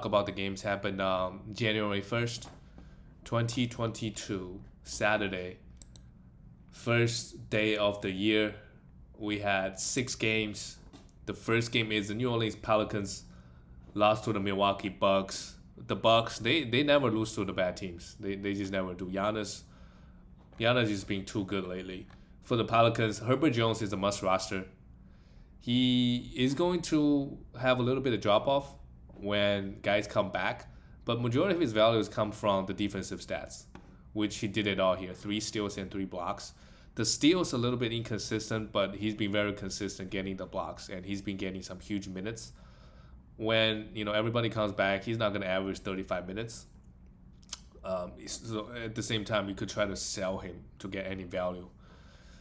About the games happened January 1st, 2022, Saturday. First day of the year. We had 6 games. The first game is the New Orleans Pelicans lost to the Milwaukee Bucks. The Bucks, they never lose to the bad teams. They just never do. Giannis is being too good lately. For the Pelicans, Herbert Jones is a must roster. He is going to have a little bit of drop off when guys come back, but majority of his values come from the defensive stats, which he did it all here: 3 steals and 3 blocks. The steals a little bit inconsistent, but he's been very consistent getting the blocks, and he's been getting some huge minutes. When everybody comes back, he's not going to average 35 minutes. So at the same time, you could try to sell him to get any value.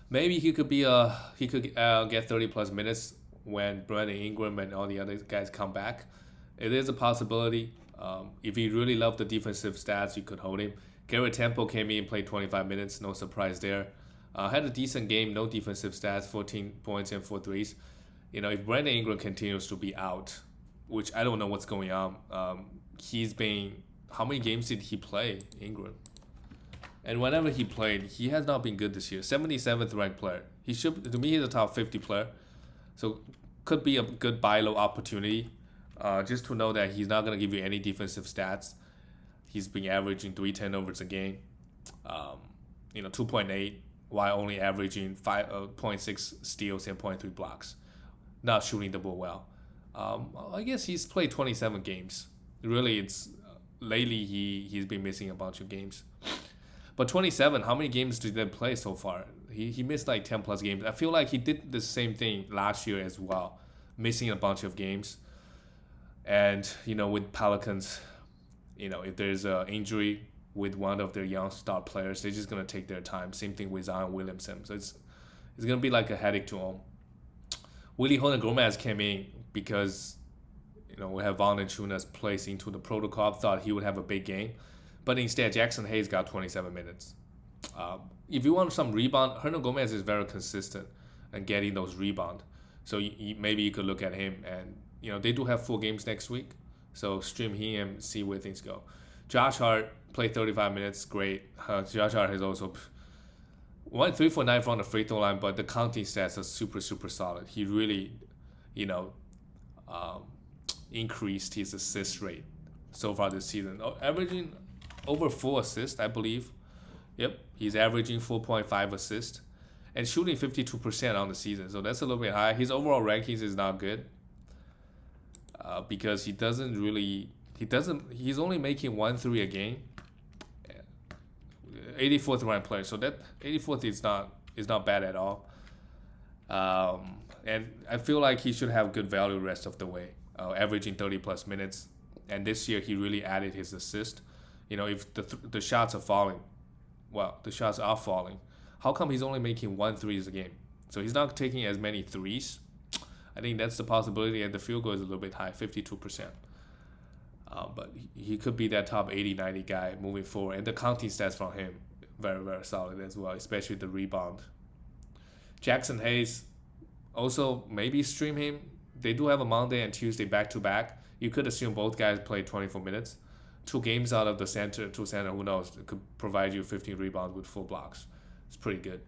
Maybe he could get 30 plus minutes when Brandon Ingram and all the other guys come back. It is a possibility. If you really love the defensive stats, you could hold him. Garrett Temple came in and played 25 minutes. No surprise there. Had a decent game. No defensive stats. 14 points and 4 threes. If Brandon Ingram continues to be out, which I don't know what's going on. He's been. How many games did he play, Ingram? And whenever he played, he has not been good this year. 77th ranked player. He should, to me, he's a top 50 player. So could be a good buy low opportunity. Just to know that he's not going to give you any defensive stats. He's been averaging 3 turnovers a game. 2.8 while only averaging 5.6 steals and 0.3 blocks. Not shooting the ball well. I guess he's played 27 games. Really, it's lately he's been missing a bunch of games. But 27, how many games did they play so far? He missed like 10 plus games. I feel like he did the same thing last year as well, missing a bunch of games. And with Pelicans, if there's an injury with one of their young star players, they're just gonna take their time. Same thing with Zion Williamson. So it's gonna be like a headache to him. Willie Horner-Gomez came in because we have Valanciunas placed into the protocol. Thought he would have a big game, but instead Jackson Hayes got 27 minutes. If you want some rebound, Horner-Gomez is very consistent and getting those rebounds. So maybe you could look at him. And they do have 4 games next week, so stream him and see where things go. Josh Hart played 35 minutes, great. Josh Hart has also went 3 for 9 from the free throw line, but the counting stats are super solid. He really, increased his assist rate so far this season, averaging over 4 assists, I believe. Yep, he's averaging 4.5 assists and shooting 52% on the season, so that's a little bit high. His overall rankings is not good because he's only making 1 3 a game. 84th ranked player, so that 84th is not bad at all. And I feel like he should have good value the rest of the way. Averaging 30 plus minutes, and this year he really added his assist. If the shots are falling, how come he's only making 1 3 a game? So he's not taking as many threes. I think that's the possibility, and the field goal is a little bit high, 52%. But he could be that top 80, 90 guy moving forward, and the counting stats from him very solid as well, especially the rebound. Jackson Hayes, also maybe stream him. They do have a Monday and Tuesday back-to-back. You could assume both guys play 24 minutes. 2 games out of the center, who knows? It could provide you 15 rebounds with 4 blocks. It's pretty good.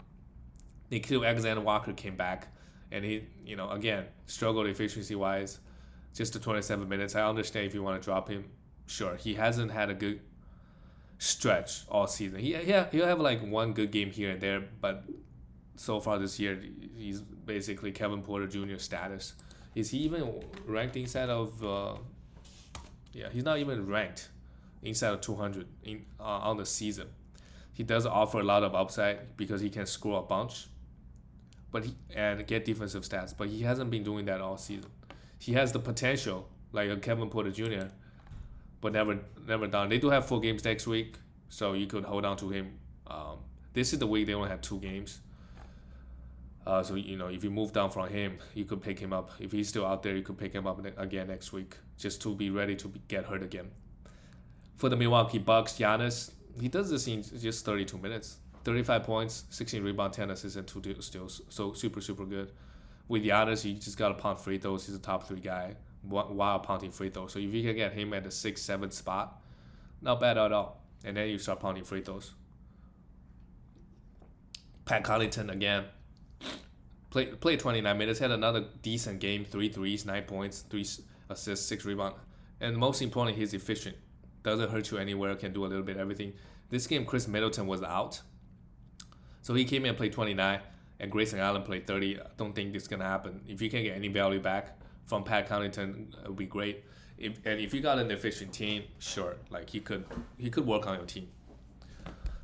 Nikhil Alexander-Walker came back, and he, again, struggled efficiency-wise. Just the 27 minutes. I understand if you want to drop him. Sure, he hasn't had a good stretch all season. He'll have like 1 good game here and there, but so far this year, he's basically Kevin Porter Jr. status. Is he even ranked inside of? He's not even ranked inside of 200 on the season. He does offer a lot of upside because he can score a bunch, and get defensive stats. But he hasn't been doing that all season. He has the potential like a Kevin Porter Jr., but never done. They do have 4 games next week, so you could hold on to him. This is the week they only have 2 games. So if you move down from him, you could pick him up. If he's still out there, you could pick him up again next week, just to be ready to get hurt again. For the Milwaukee Bucks, Giannis, he does this in just 32 minutes. 35 points, 16 rebounds, 10 assists, and 2 steals. So super good. With Giannis, you just got to punt free throws. He's a top 3 guy. while pounding free throws. So if you can get him at the 6-7 spot, not bad at all. And then you start pounding free throws. Pat Connaughton again. Played 29 minutes, had another decent game, 3 threes, 9 points, 3 assists, 6 rebounds. And most importantly, he's efficient. Doesn't hurt you anywhere, can do a little bit of everything. This game, Chris Middleton was out. So he came in and played 29, and Grayson Allen played 30. I don't think this is going to happen. If you can get any value back from Pat Connaughton, it would be great. If you got an efficient team, sure, like he could work on your team.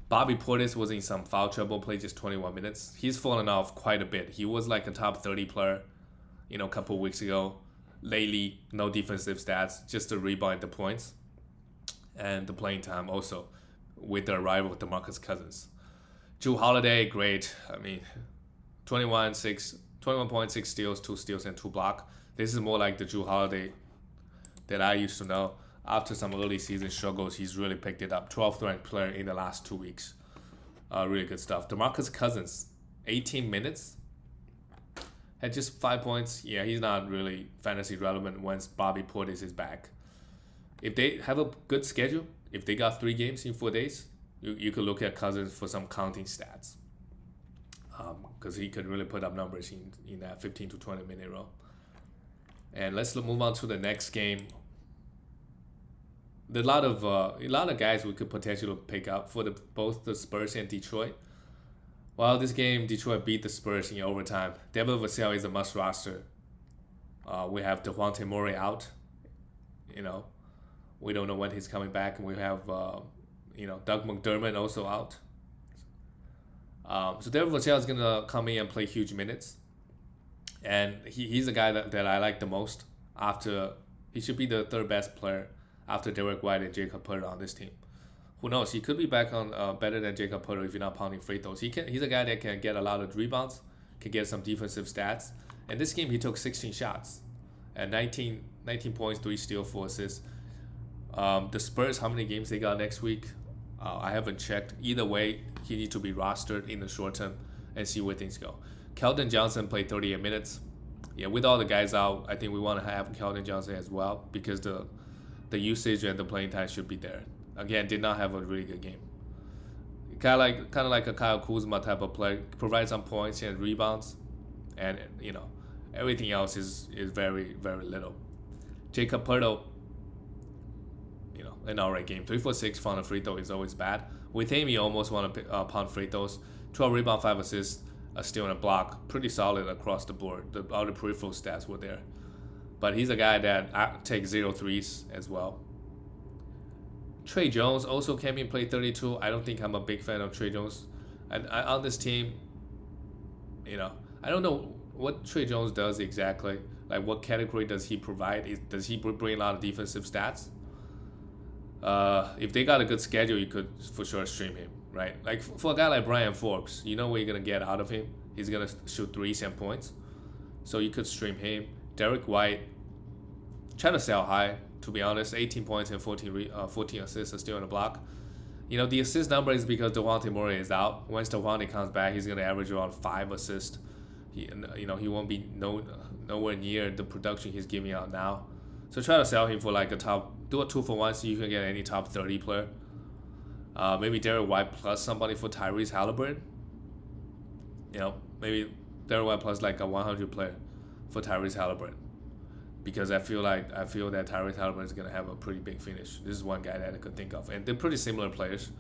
Bobby Portis was in some foul trouble, played just 21 minutes. He's fallen off quite a bit. He was like a top 30 player, a couple of weeks ago. Lately, no defensive stats, just the rebound, the points, and the playing time also with the arrival of DeMarcus Cousins. Jrue Holiday, great. I mean, 21.6 steals, 2 steals, and 2 blocks. This is more like the Jrue Holiday that I used to know. After some early season struggles, he's really picked it up. 12th ranked player in the last 2 weeks. Really good stuff. DeMarcus Cousins, 18 minutes. Had just 5 points. Yeah, he's not really fantasy relevant once Bobby Portis is back. If they have a good schedule, if they got 3 games in 4 days, you could look at Cousins for some counting stats. Because he could really put up numbers in that 15 to 20 minute role. And let's move on to the next game. There's a lot of guys we could potentially pick up for both the Spurs and Detroit. Well, this game, Detroit beat the Spurs in overtime. Devin Vassell is a must roster. We have Dejounte Murray out. We don't know when he's coming back, and we have Doug McDermott also out. So Devin Vassell is gonna come in and play huge minutes, and he's the guy that I like the most. After he should be the third best player after Derek White and Jacob Poeltl on this team. Who knows? He could be back on better than Jacob Poeltl if you're not pounding free throws. He's a guy that can get a lot of rebounds, can get some defensive stats. And this game, he took 16 shots and 19 points, 3 steals, 4 assists. The Spurs, how many games they got next week? I haven't checked. Either way, he needs to be rostered in the short term and see where things go. Keldon Johnson played 38 minutes. Yeah, with all the guys out, I think we want to have Keldon Johnson as well because the usage and the playing time should be there. Again, did not have a really good game. Kind of like a Kyle Kuzma type of player, provides some points and rebounds, and everything else is very, very little. Jacob Poeltl, an alright game. 3 for 6 from the free throw is always bad. With him, you almost want to pound free throws. 12 rebound, 5 assists, a steal and a block. Pretty solid across the board. All the peripheral stats were there. But he's a guy that takes 0 threes as well. Trey Jones also came in, played 32. I don't think I'm a big fan of Trey Jones. And on this team, I don't know what Trey Jones does exactly. Like, what category does he provide? Does he bring a lot of defensive stats? If they got a good schedule, you could for sure stream him, right? Like, for a guy like Brian Forbes, you know what you're going to get out of him. He's going to shoot 3s and points. So you could stream him. Derek White, trying to sell high, to be honest. 18 points and 14 assists are still on the block. The assist number is because Dejounte Murray is out. Once Dejounte comes back, he's going to average around 5 assists. He won't be nowhere near the production he's giving out now. So try to sell him for like do a 2-for-1 so you can get any top 30 player. Maybe Derek White plus somebody for Tyrese Halliburton. Maybe Derek White plus like a 100 player for Tyrese Halliburton. Because I feel that Tyrese Halliburton is going to have a pretty big finish. This is one guy that I could think of. And they're pretty similar players.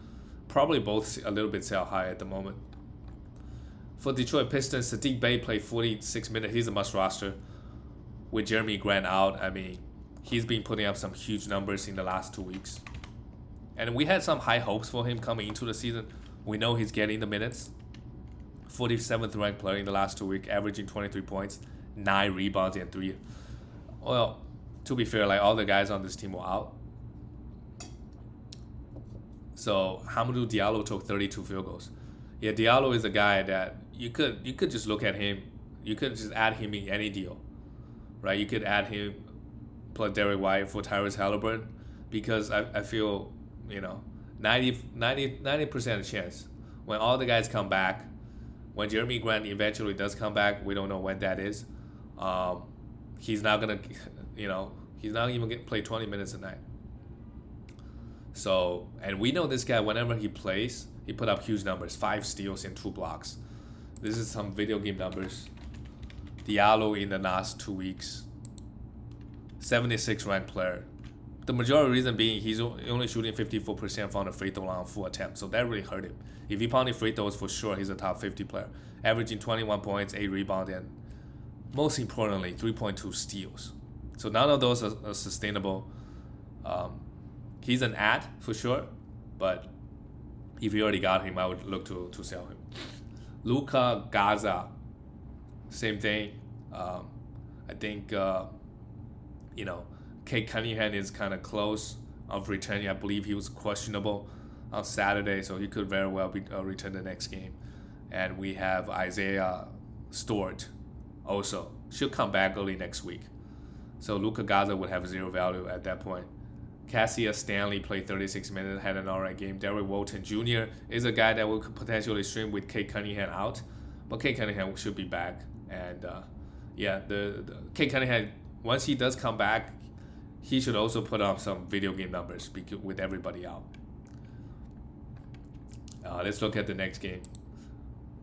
Probably both a little bit sell high at the moment. For Detroit Pistons, Sadiq Bey played 46 minutes. He's a must roster. With Jeremy Grant out, I mean, he's been putting up some huge numbers in the last 2 weeks. And we had some high hopes for him coming into the season. We know he's getting the minutes. 47th ranked player in the last 2 weeks, averaging 23 points, 9 rebounds, and 3. Well, to be fair, like all the guys on this team were out. So Hamidou Diallo took 32 field goals. Yeah, Diallo is a guy that you could just look at him. You could just add him in any deal, right? You could add him plus Derek White for Tyrese Halliburton because I feel 90% chance when all the guys come back, when Jeremy Grant eventually does come back, we don't know when that is. He's not gonna he's not even get play 20 minutes a night. So, and we know this guy, whenever he plays, he put up huge numbers, 5 steals and 2 blocks. This is some video game numbers. Diallo in the last 2 weeks, 76 ranked player. The majority reason being he's only shooting 54% from the free throw line on full attempt, so that really hurt him. If he pounded free throws, for sure he's a top 50 player, averaging 21 points, 8 rebounds, and most importantly, 3.2 steals. So none of those are sustainable. He's an ad for sure, but if you already got him, I would look to sell him. Luka Gaza, same thing. I think Kate Cunningham is kind of close of returning. I believe he was questionable on Saturday, so he could very well be return the next game. And we have Isaiah Stewart also. Should come back early next week. So Luka Gaza would have 0 value at that point. Cassius Stanley played 36 minutes, had an alright game. Derek Walton Jr. is a guy that will potentially stream with Kate Cunningham out, but Kate Cunningham should be back. And the Kate Cunningham, once he does come back, he should also put up some video game numbers with everybody out. Let's look at the next game.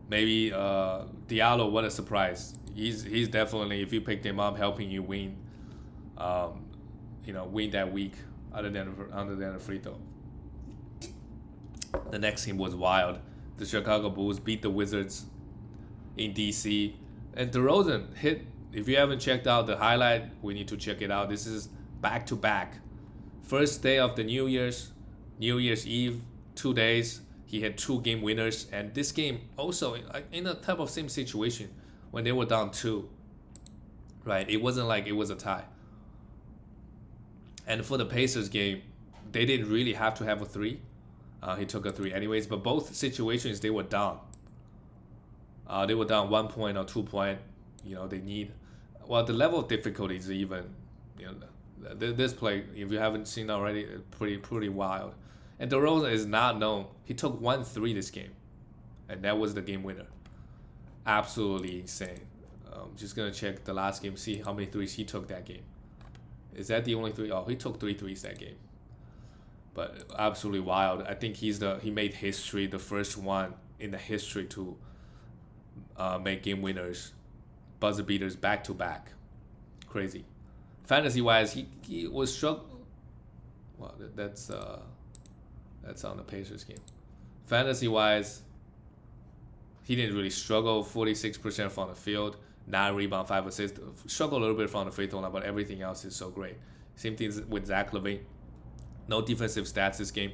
Maybe Diallo, what a surprise. He's definitely, if you picked him up, helping you win. Win that week other than a free throw. The next game was wild. The Chicago Bulls beat the Wizards in DC. And DeRozan hit, if you haven't checked out the highlight, we need to check it out. This is back-to-back. First day of the New Year's Eve, 2 days. He had 2 game winners. And this game also in a type of same situation when they were down 2. Right? It wasn't like it was a tie. And for the Pacers game, they didn't really have to have a 3. He took a 3 anyways, but both situations they were down. They were down 1 point or 2 point. They need. Well, the level of difficulty is even. This play, if you haven't seen already, pretty wild. And DeRozan is not known. He took 1 3 this game, and that was the game winner. Absolutely insane. Just gonna check the last game, see how many threes he took that game. Is that the only 3? Oh, he took 3 threes that game. But absolutely wild. I think he made history, the first one in the history to make game winners, buzzer beaters back to back. Crazy. Fantasy wise, he was struggling. Well, that's on the Pacers game. Fantasy wise, he didn't really struggle. 46% from the field. 9 rebounds, 5 assists. Struggled a little bit from the free throw line, but everything else is so great. Same thing with Zach LaVine. No defensive stats this game,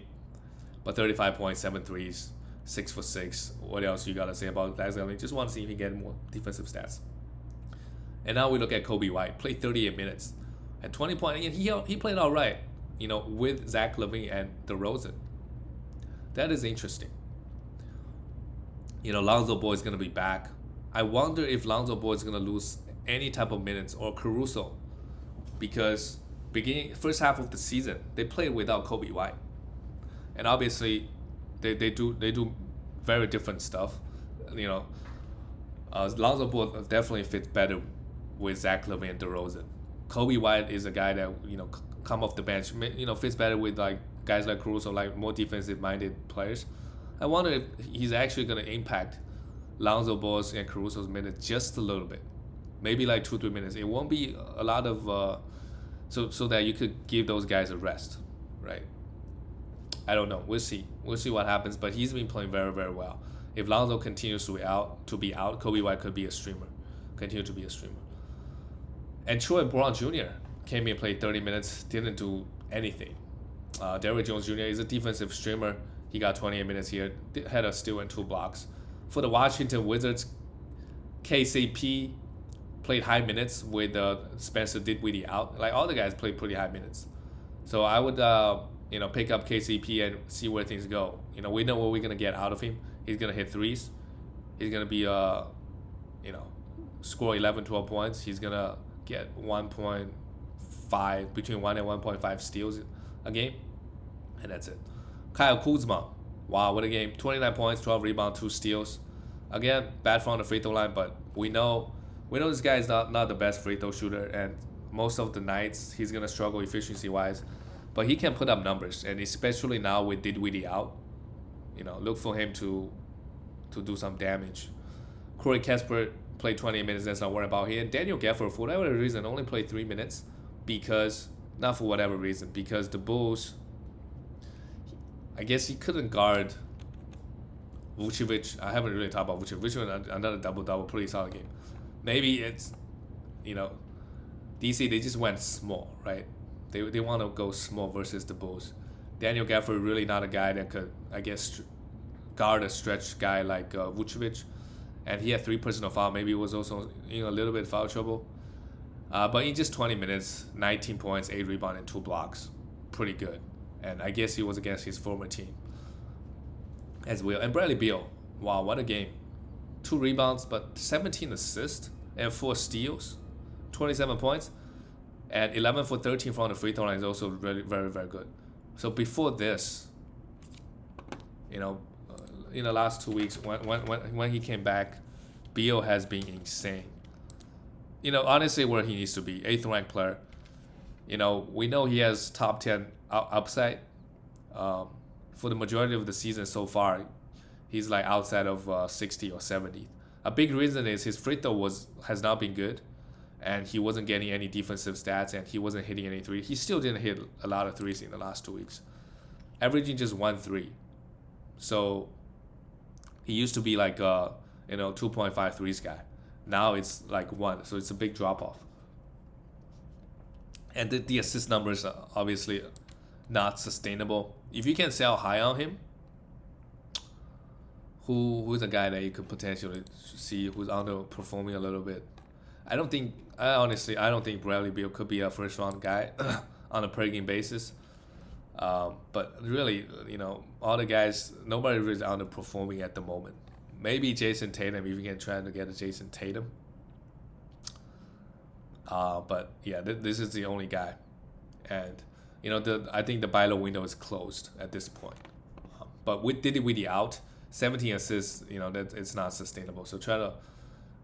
but 35 points, 7 threes, 6 for 6. What else you gotta say about Zach LaVine? Just want to see if he get more defensive stats. And now we look at Kobe White. Played 38 minutes at 20 points. And he played all right, with Zach LaVine and DeRozan. That is interesting. Lonzo Ball is gonna be back. I wonder if Lonzo Ball is going to lose any type of minutes, or Caruso, because first half of the season they played without Kobe White, and obviously they do very different stuff. Lonzo Ball definitely fits better with Zach LaVine and DeRozan. Kobe White is a guy that come off the bench, fits better with like guys like Caruso, like more defensive minded players. I wonder if he's actually going to impact Lonzo Ball's and Caruso's minutes just a little bit, maybe like 2-3 minutes. It won't be a lot of so that you could give those guys a rest, right? I don't know. We'll see what happens. But he's been playing very, very well. If Lonzo continues to be out, Kobe White could be a streamer, continue to be a streamer. And Troy Brown Jr. came in, played 30 minutes, didn't do anything. Derrick Jones Jr. is a defensive streamer. He got 28 minutes here, had a steal and 2 blocks. For the Washington Wizards, KCP played high minutes with Spencer Dinwiddie out. Like all the guys played pretty high minutes. So I would pick up KCP and see where things go. We know what we're gonna get out of him. He's gonna hit threes. He's gonna be score 11, 12 points. He's gonna get 1.5, between 1 and 1.5 steals a game, and that's it. Kyle Kuzma. Wow, what a game. 29 points, 12 rebounds, 2 steals. Again, bad from the free throw line, but we know this guy is not the best free throw shooter, and most of the nights he's gonna struggle efficiency wise, but he can put up numbers, and especially now with Dinwiddie out, look for him to do some damage. Corey Casper played 20 minutes. That's not worried about here. Daniel Gafford, for whatever reason, only played 3 minutes because not for whatever reason because the Bulls. I guess he couldn't guard Vucevic. I haven't really talked about Vucevic. Vucevic another double pretty solid game. Maybe it's DC, they just went small, right? They want to go small versus the Bulls. Daniel Gafford really not a guy that could, I guess, guard a stretch guy like Vucevic. And he had 3 personal foul. Maybe it was also a little bit foul trouble. But in just 20 minutes, 19 points, 8 rebounds, and 2 blocks. Pretty good. And I guess he was against his former team as well. And Bradley Beal, wow, what a game. 2 rebounds, but 17 assists and 4 steals. 27 points. And 11 for 13 from the free throw line is also really very, very good. So before this, in the last 2 weeks, when he came back, Beal has been insane. Honestly, where he needs to be, 8th ranked player. We know he has top 10 upside. For the majority of the season so far, he's like outside of 60 or 70. A big reason is his free throw has not been good, and he wasn't getting any defensive stats, and he wasn't hitting any threes. He still didn't hit a lot of threes in the last 2 weeks, averaging just 1 3. So he used to be like 2.5 threes guy. Now it's like 1, so it's a big drop off. And the assist numbers are obviously not sustainable. If you can sell high on him, who's a guy that you could potentially see who's underperforming a little bit? I don't think Bradley Beal could be a first round guy on a per game basis. But really, all the guys, nobody really is underperforming at the moment. Maybe Jason Tatum, if you can try to get a Jason Tatum. But yeah, this is the only guy. And, I think the buy low window is closed at this point. But with Dinwiddie out, 17 assists, that it's not sustainable. So try to,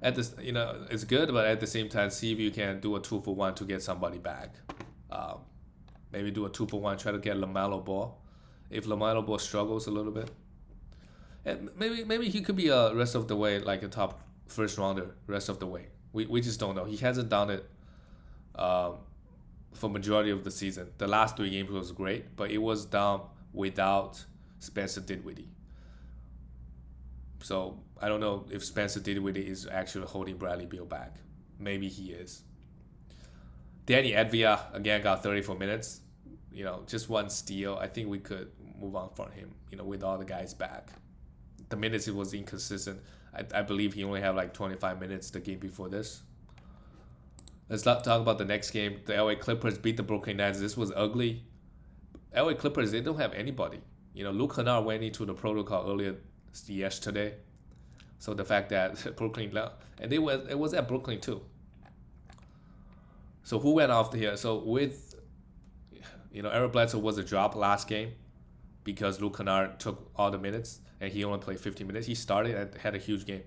it's good, but at the same time, see if you can do a 2-for-1 to get somebody back. Maybe do a 2-for-1, try to get LaMelo Ball. If LaMelo Ball struggles a little bit. And maybe he could be a rest of the way, like a top first rounder rest of the way. We just don't know. He hasn't done it for majority of the season. The last 3 games was great, but it was done without Spencer Dinwiddie. So I don't know if Spencer Dinwiddie is actually holding Bradley Beal back. Maybe he is. Danny Advia, again, got 34 minutes. Just 1 steal. I think we could move on from him, with all the guys back. The minutes, it was inconsistent. I believe he only had like 25 minutes the game before this. Let's not talk about the next game. The LA Clippers beat the Brooklyn Nets. This was ugly. LA Clippers, they don't have anybody. Luke Kennard went into the protocol earlier yesterday. So the fact that Brooklyn, and it was at Brooklyn too. So who went off here? So with, Eric Bledsoe was a drop last game because Luke Kennard took all the minutes and he only played 15 minutes. He started and had a huge game.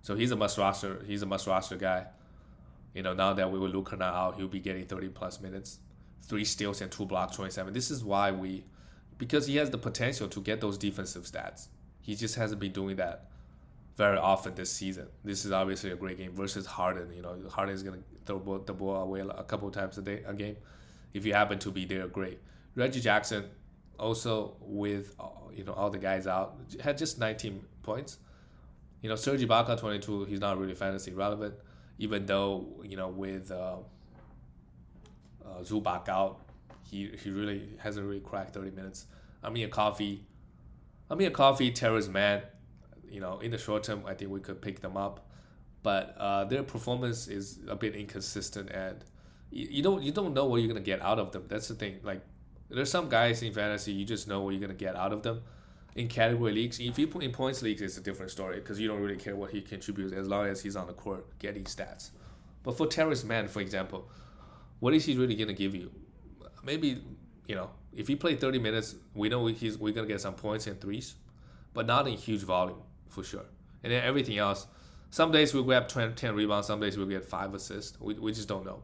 So he's a must roster. He's a must roster guy. Now that we will Luke Kennard out, he'll be getting 30 plus minutes, 3 steals and 2 blocks, 27. This is why because he has the potential to get those defensive stats. He just hasn't been doing that very often this season. This is obviously a great game versus Harden. Harden is going to throw the ball away a couple of times a game. If you happen to be there, great. Reggie Jackson, also with all the guys out, had just 19 points. Serge Ibaka, 22. He's not really fantasy relevant, even though with Zubac out, he really hasn't really cracked 30 minutes. Amir Coffee, Terrence Mann. In the short term, I think we could pick them up, but their performance is a bit inconsistent, and you don't know what you're gonna get out of them. That's the thing. Like, there's some guys in fantasy you just know what you're gonna get out of them. In category leagues, if you put in points leagues, it's a different story because you don't really care what he contributes as long as he's on the court getting stats. But for Terrence Mann, for example, what is he really gonna give you? Maybe if he played 30 minutes, we know we're gonna get some points and threes, but not in huge volume. For sure. And then everything else, some days we'll grab 10 rebounds, some days we'll get 5 assists. We just don't know.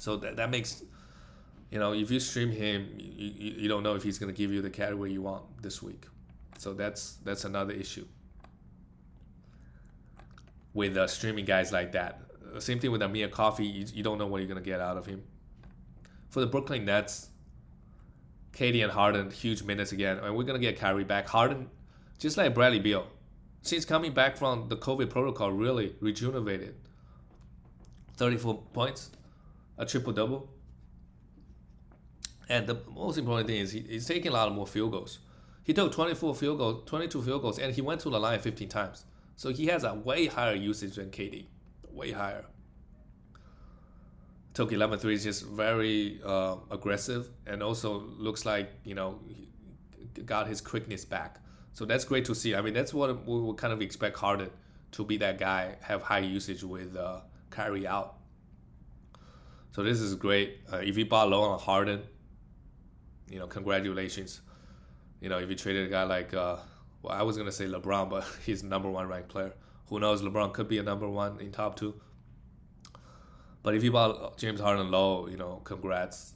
So that makes, if you stream him, you don't know if he's going to give you the category you want this week. So that's another issue with streaming guys like that. Same thing with Amir Coffee. You don't know what you're going to get out of him. For the Brooklyn Nets, KD and Harden, huge minutes again. And we're going to get Kyrie back. Harden, just like Bradley Beal, since coming back from the COVID protocol, really rejuvenated. 34 points, a triple-double. And the most important thing is he's taking a lot more field goals. He took 22 field goals, and he went to the line 15 times. So he has a way higher usage than KD. Way higher. Took 11 threes, just very aggressive, and also looks like, he got his quickness back. So that's great to see. I mean, that's what we would kind of expect Harden to be, that guy, have high usage with Kyrie out. So this is great. If you bought low on Harden, congratulations. If you traded a guy like, I was going to say LeBron, but he's number one ranked player. Who knows? LeBron could be a number one in top two. But if you bought James Harden low, congrats.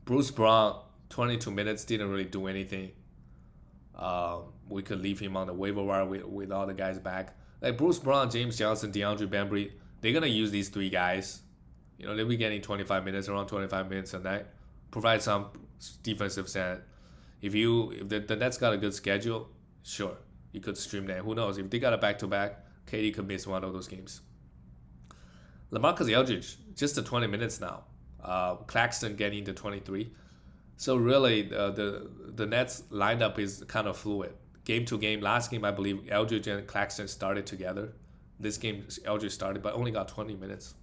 Bruce Brown, 22 minutes, didn't really do anything. We could leave him on the waiver wire with all the guys back. Like Bruce Brown, James Johnson, DeAndre Bembry, they're going to use these three guys. They'll be getting 25 minutes, around 25 minutes a night. Provide some defensive set. If the Nets got a good schedule, sure, you could stream that. Who knows? If they got a back-to-back, KD could miss one of those games. LaMarcus Aldridge, just the 20 minutes now. Claxton getting to 23. So really, the Nets lineup is kind of fluid. Game to game. Last game, I believe, Aldridge and Claxton started together. This game, Aldridge started, but only got 20 minutes.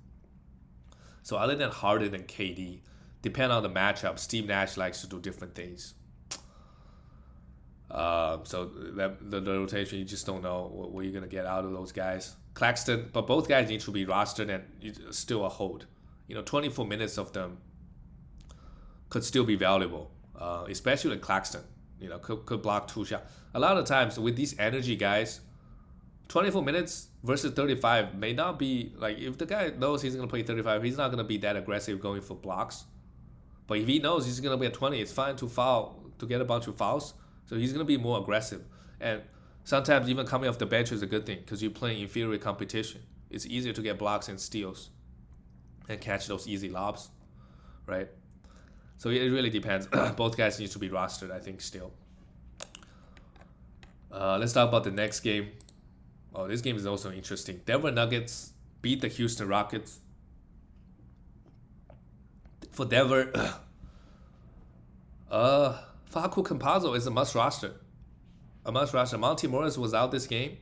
So other than Harden and KD, depending on the matchup, Steve Nash likes to do different things. So the rotation, you just don't know what you're going to get out of those guys. Claxton, but both guys need to be rostered and still a hold. 24 minutes of them could still be valuable, especially Claxton. Could block 2 shots. A lot of times with these energy guys, 24 minutes versus 35 may not be, like, if the guy knows he's going to play 35, he's not going to be that aggressive going for blocks. But if he knows he's going to be at 20, it's fine to get a bunch of fouls. So he's going to be more aggressive. And sometimes even coming off the bench is a good thing because you're playing inferior competition. It's easier to get blocks and steals and catch those easy lobs, right? So it really depends. Both guys need to be rostered, I think, still. Let's talk about the next game. Oh, this game is also interesting. Denver Nuggets beat the Houston Rockets. For Denver, Facundo Campazzo is a must roster. Monty Morris was out this game.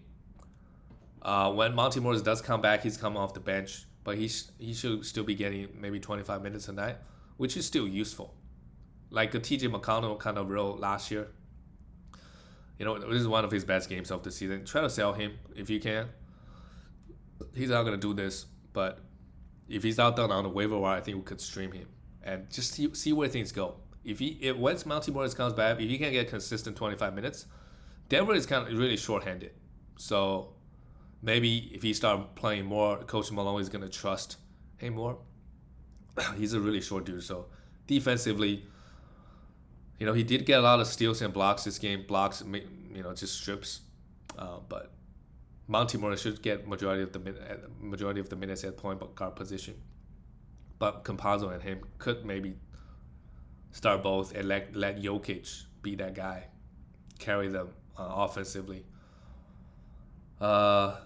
When Monty Morris does come back, he's coming off the bench, but he should still be getting maybe 25 minutes a night, which is still useful. Like a TJ McConnell kind of role last year. This is one of his best games of the season. Try to sell him if you can. He's not going to do this, but if he's out there on the waiver wire, I think we could stream him and just see where things go. If once Monty Morris comes back, if he can get consistent 25 minutes, Denver is kind of really short-handed. So maybe if he start playing more, Coach Malone is going to trust him more. He's a really short dude. So defensively, he did get a lot of steals and blocks this game. Blocks, just strips. But Monty Morris should get majority of the minutes at point guard position. But Campazzo and him could maybe start both and let Jokic be that guy, carry them offensively. Austin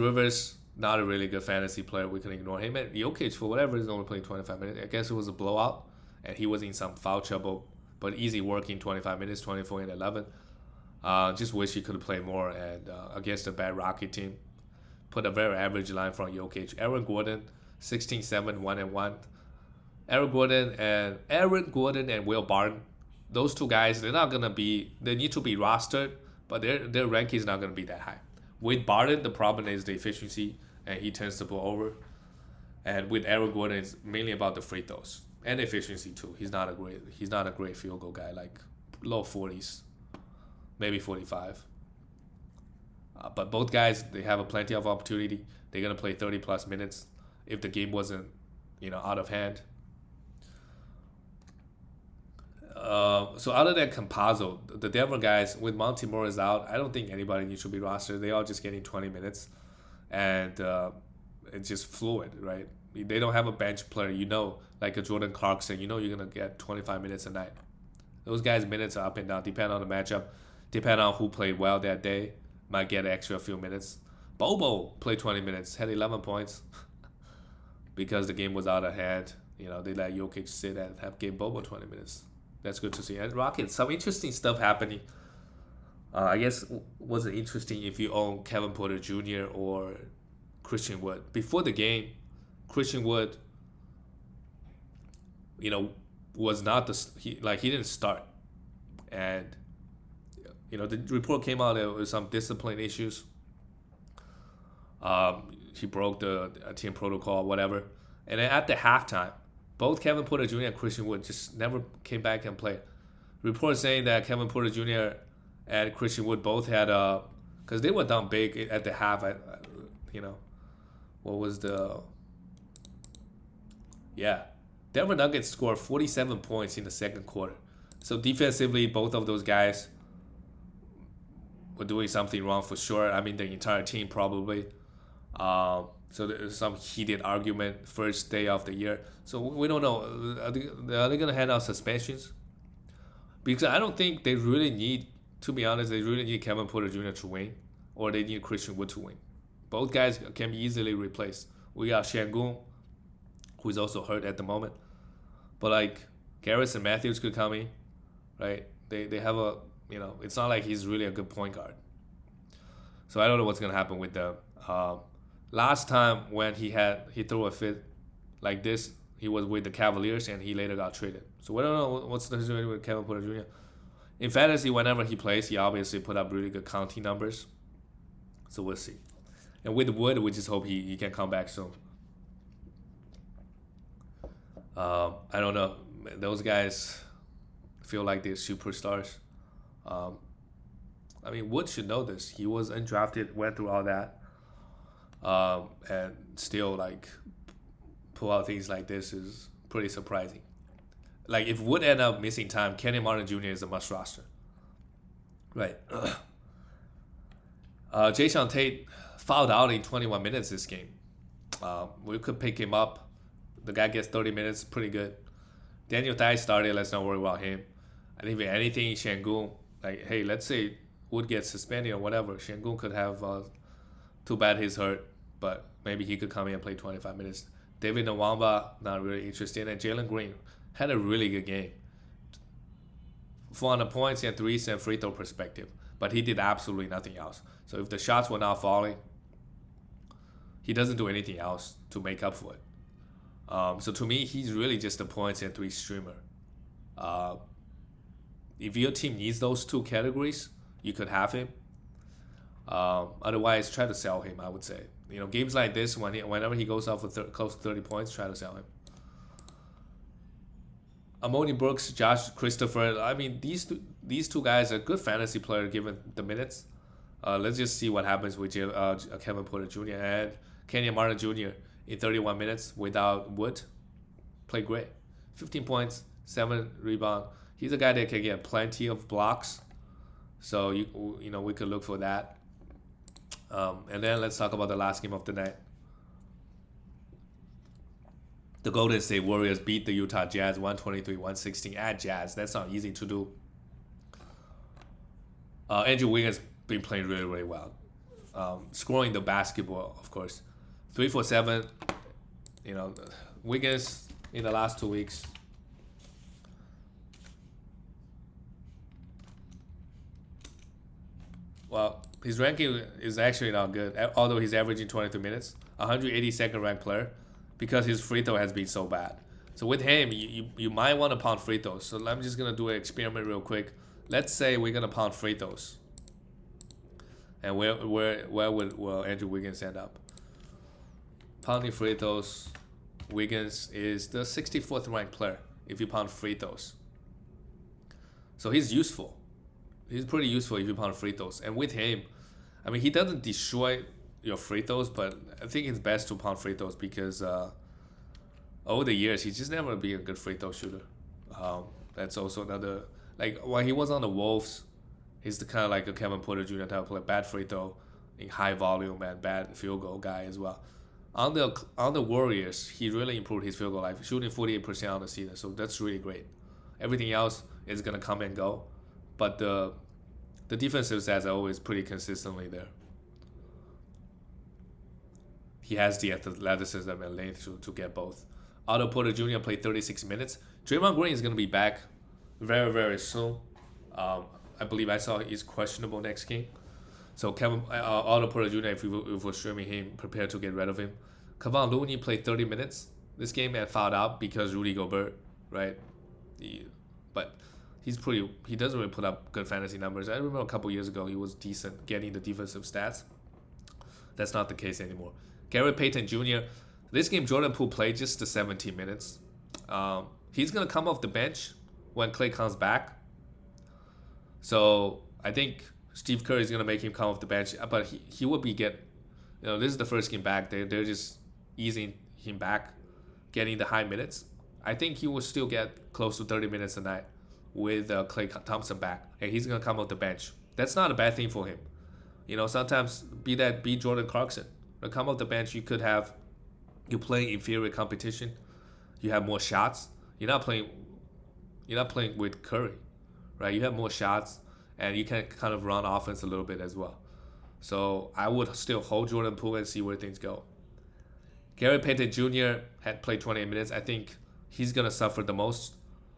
Rivers, not a really good fantasy player. We can ignore him. And Jokic, for whatever reason, only playing 25 minutes. I guess it was a blowout, and he was in some foul trouble. But easy working 25 minutes, 24 and 11. Just wish he could have played more and against a bad Rocket team. Put a very average line from Jokic. Aaron Gordon, 16-7, 1-1. Aaron Gordon and Will Barton, those two guys, they need to be rostered, but their ranking is not going to be that high. With Barton, the problem is the efficiency, and he tends to blow over. And with Aaron Gordon, it's mainly about the free throws and efficiency too. He's not a great field goal guy, like low 40s, maybe 45. But both guys, they have plenty of opportunity. They're gonna play 30 plus minutes. if the game wasn't, out of hand. So other than Campazzo, the Denver guys with Monty Morris out, I don't think anybody needs to be rostered. They are just getting 20 minutes, and it's just fluid, right? They don't have a bench player, like a Jordan Clarkson. You're gonna get 25 minutes a night. Those guys' minutes are up and down, depend on the matchup, depend on who played well that day. Might get an extra few minutes. Bobo played 20 minutes, had 11 points because the game was out of hand. They let Jokic sit and gave Bobo 20 minutes. That's good to see. And Rockets, some interesting stuff happening. I guess was it interesting if you own Kevin Porter Jr. or Christian Wood. Before the game, Christian Wood, was not he didn't start, and the report came out there was some discipline issues. He broke the team protocol, whatever, and then at the halftime, both Kevin Porter Jr. and Christian Wood just never came back and played. Reports saying that Kevin Porter Jr. and Christian Wood both had because they were down big at the half. What was Denver Nuggets scored 47 points in the second quarter. So defensively, both of those guys were doing something wrong for sure. I mean, the entire team probably. So there's some heated argument first day of the year. So we don't know. Are they going to hand out suspensions? Because I don't think they really need, to be honest, they really need Kevin Porter Jr. to win, or they need Christian Wood to win. Both guys can be easily replaced. We got Şengün, who is also hurt at the moment. But like Garrison Matthews could come in, right? They have it's not like he's really a good point guard. So I don't know what's going to happen with them. Last time when he threw a fit like this, he was with the Cavaliers and he later got traded. So we don't know what's the situation with Kevin Porter Jr. In fantasy, whenever he plays, he obviously put up really good counting numbers. So we'll see. And with Wood, we just hope he can come back soon. I don't know. Those guys feel like they're superstars. Wood should know this. He was undrafted, went through all that. And still pull out things like this is pretty surprising. Like if Wood end up missing time, Kenny Martin Jr. is a must roster. Right. Jason Tate fouled out in 21 minutes this game. We could pick him up. The guy gets 30 minutes, pretty good. Daniel Theis started, let's not worry about him. I think if anything, Şengün, hey, let's say Wood gets suspended or whatever, Şengün could have, too bad he's hurt, but maybe he could come in and play 25 minutes. David Nwaba, not really interested. And Jalen Green had a really good game. On the points and threes and free throw perspective, but he did absolutely nothing else. So if the shots were not falling, he doesn't do anything else to make up for it. So to me, he's really just a points and three streamer. If your team needs those two categories, you could have him. Otherwise, try to sell him, I would say. Games like this, whenever he goes out for close to 30 points, try to sell him. Amoni Brooks, Josh Christopher. These two guys are good fantasy players given the minutes. Let's just see what happens with Kevin Porter Jr. and Kenyon Martin Jr. in 31 minutes without Wood. Played great. 15 points, 7 rebounds. He's a guy that can get plenty of blocks. So, we could look for that. And then let's talk about the last game of the night. The Golden State Warriors beat the Utah Jazz 123-116 at Jazz. That's not easy to do. Andrew Wiggins been playing really, really well. Scoring the basketball, of course. 3 for 7. Wiggins in the last 2 weeks. Well, his ranking is actually not good, although he's averaging 23 minutes. 182nd ranked player, because his free throw has been so bad. So with him, you might want to pound free throws. So I'm just gonna do an experiment real quick. Let's say we're gonna pound free throws. And where will Andrew Wiggins end up? Pounding free throws, Wiggins is the 64th ranked player if you pound free throws. So he's useful. He's pretty useful if you pound free throws. And with him, he doesn't destroy your free throws, but I think it's best to pound free throws because over the years he's just never been a good free throw shooter. That's also another, like when he was on the Wolves, he's the kind of like a Kevin Porter Jr. type of player, bad free throw, in high volume and bad field goal guy as well. On the Warriors, he really improved his field goal life, shooting 48% on the season. So that's really great. Everything else is gonna come and go, but the defensive stats are always pretty consistently there. He has the athleticism and length to get both. Otto Porter Jr. played 36 minutes. Draymond Green is gonna be back very very soon. I believe I saw he's questionable next game. So Otto Porter Jr. If we're streaming him, prepare to get rid of him. Kevon Looney played 30 minutes this game and fouled out because Rudy Gobert, right? But he doesn't really put up good fantasy numbers. I remember a couple years ago he was decent getting the defensive stats. That's not the case anymore. Gary Payton Jr. This game Jordan Poole played just the 17 minutes. He's gonna come off the bench when Klay comes back. So I think Steve Kerr is gonna make him come off the bench, but he will be this is the first game back. They're just easing him back, getting the high minutes. I think he will still get close to 30 minutes a night with Klay Thompson back, and he's gonna come off the bench. That's not a bad thing for him. Sometimes be Jordan Clarkson. Come off the bench, you play inferior competition. You have more shots. You're not playing with Curry, right? You have more shots, and you can kind of run offense a little bit as well. So I would still hold Jordan Poole and see where things go. Gary Payton Jr. had played 28 minutes. I think he's gonna suffer the most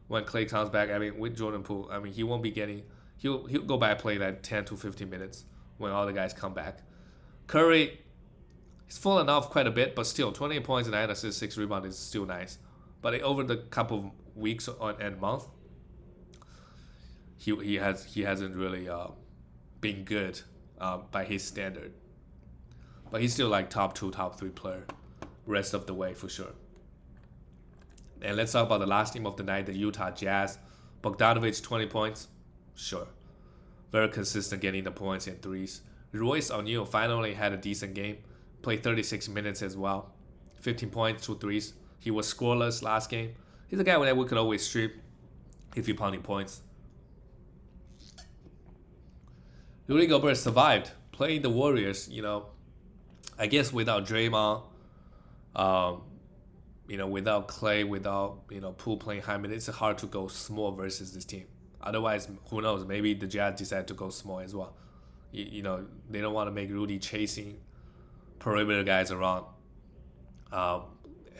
when Klay comes back. I mean, with Jordan Poole, he won't be getting. He'll go back play like 10 to 15 minutes when all the guys come back. Curry, he's fallen off quite a bit, but still 28 points and 9 assists, 6 rebounds is still nice. But over the couple of weeks and month, he hasn't really been good by his standard. But he's still like top 2, top 3 player rest of the way for sure. And let's talk about the last team of the night, the Utah Jazz. Bogdanovic, 20 points. Sure. Very consistent getting the points and threes. Royce O'Neal finally had a decent game. Played 36 minutes as well. 15 points, 2 threes. He was scoreless last game. He's a guy that we could always stream if you're pounding points. Rudy Gobert survived playing the Warriors, I guess without Draymond, without Klay, without, Poole playing high minutes, it's hard to go small versus this team. Otherwise, who knows, maybe the Jazz decide to go small as well. They don't want to make Rudy chasing perimeter guys around.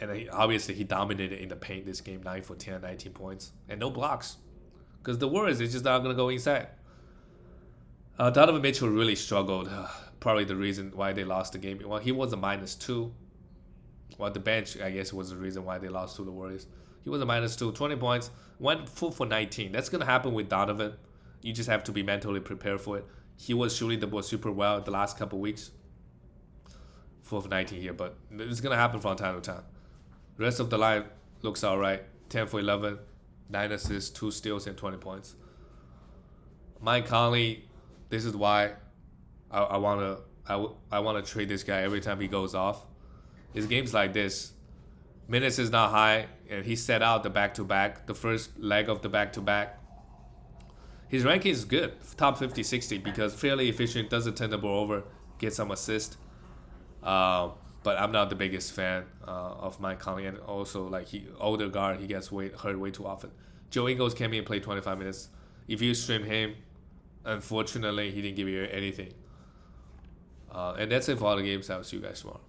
And obviously he dominated in the paint this game, 9 for 10, 19 points, and no blocks. Because the Warriors is just not going to go inside. Donovan Mitchell really struggled. Probably the reason why they lost the game. Well, he was a -2. Well, the bench, I guess, was the reason why they lost to the Warriors. He was a -2, 20 points, went 4 for 19. That's going to happen with Donovan. You just have to be mentally prepared for it. He was shooting the ball super well the last couple weeks. 4 for 19 here, but it's going to happen from time to time. The rest of the line looks all right. 10 for 11, 9 assists, 2 steals, and 20 points. Mike Conley, this is why I wanna trade this guy every time he goes off. His games like this, minutes is not high, and he set out the back-to-back, the first leg of the back-to-back. His ranking is good, top 50, 60, because fairly efficient, doesn't turn the ball over, get some assist. But I'm not the biggest fan of Mike Conley, and also older guard, he gets hurt way too often. Joe Ingles came in and played 25 minutes. If you stream him, unfortunately, he didn't give you anything. And that's it for all the games. I'll see you guys tomorrow.